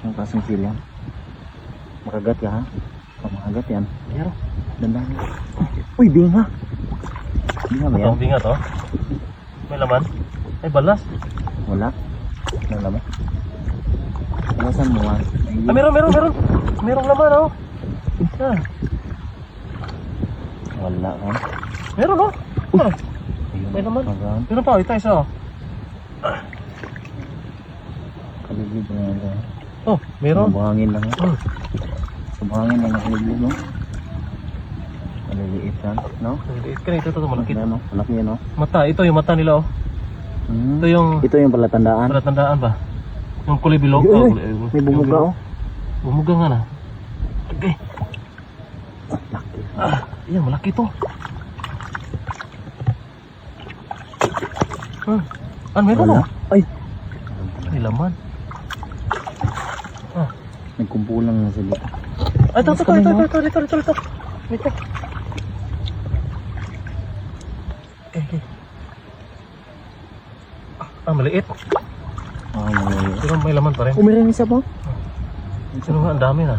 Ang klaseng seal yan. Makagat ka ha? Makagat yan. Pero, Dandan. Uy, binga. Binga ba yan? itong binga to. May laman. Ay, balas. Wala. Wala naman. Alasan mo ha? Ah, meron. Merong laman, oh. Ah, Wala ka. meron, oh. Ah, Ayun. may laman. Magaan. Meron pa, ito isa, oh. Kaligid na yan. Oh, meron. Buhangin lang. Hmm. Buhangin lang ang kaligid mo. Maliliit yan. No? Maliit ka na, ito malaki. Ano? Malaki yan no? Mata, ito yung mata nila, oh. Ito yung Ito yung palatandaan. palatandaan ba? Yung kulay bilog. Uy, uy, Oh, may bumuga oh. Bumuga nga na. Okay. Laki. Ah, yan, malaki to. Meron Wala. oh. Ay! May laman. Ah. Nagkumpulang na sila. Ay, ito. Ito. Okay. Maliit. Pero may laman pa rin. Umirin isa po? Sino nga, ang dami na.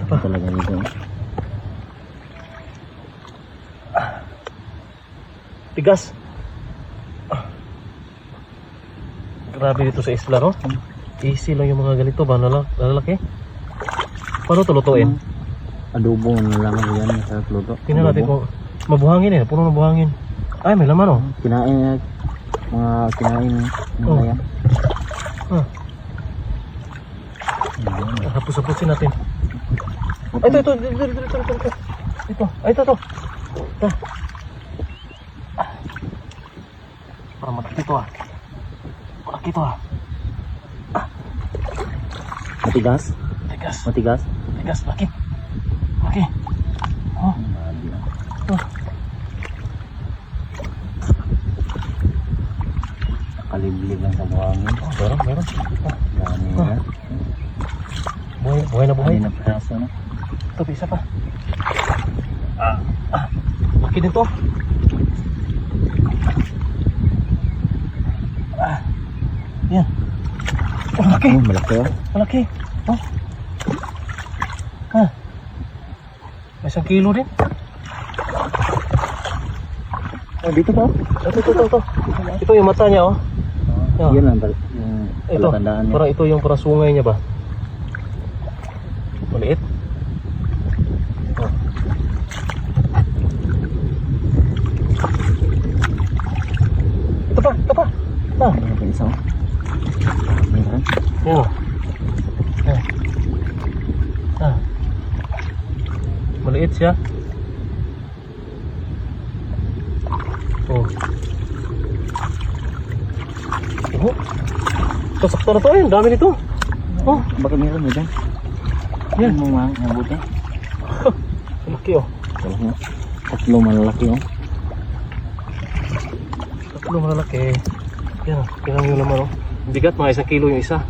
Ito talaga dito. Tigas. Grabe dito sa isla, no? Easy lang yung mga ganito ba? Nalalaki? Paano ito lutuin? Adobo na lang yan sa luto. Tingnan natin kung mabuhangin eh. Puno na buhangin. Ay, may laman, oh. Kinain na. Mga kinain. Oh. Ano yan? Ah. Hapos-haposin natin. Ay, ito. Ito. Ay, ito. Ito. Parang malaki ito ah. Malaki ito ah. Matigas? Tigas. Matigas? Tigas. Laki. Laki. Oh. Oh. Nakaliblig lang sa buhangin. Oh, meron. Oh. Dami Oh. na. Buhay na buhay. Hindi na praso na. Ito, isa pa. Laki din to. Yan. Oh, laki. Oh, malaki oh. Malaki. Oh. May 1 kilo din. Oh, dito po. Ito. Ito yung mata niya, oh. Oh. Yan ang yung Ito. palatandaan niya. Parang ito yung parang sungay niya ba? Maliit. Oh. Ito pa. Ah. Ano pa isa oh? Meron. Oh. Maliit siya. Oh. Oh. Kasakto na to eh. Dami nito. Oh. Bakit meron mo dyan? Yan. Ano mo mabuti? Malaki oh. Tatlo malalaki oh. Tatlo malalaki. Yan oh. Tingnan nyo naman oh. Bigat mga 1 kilo yung isa.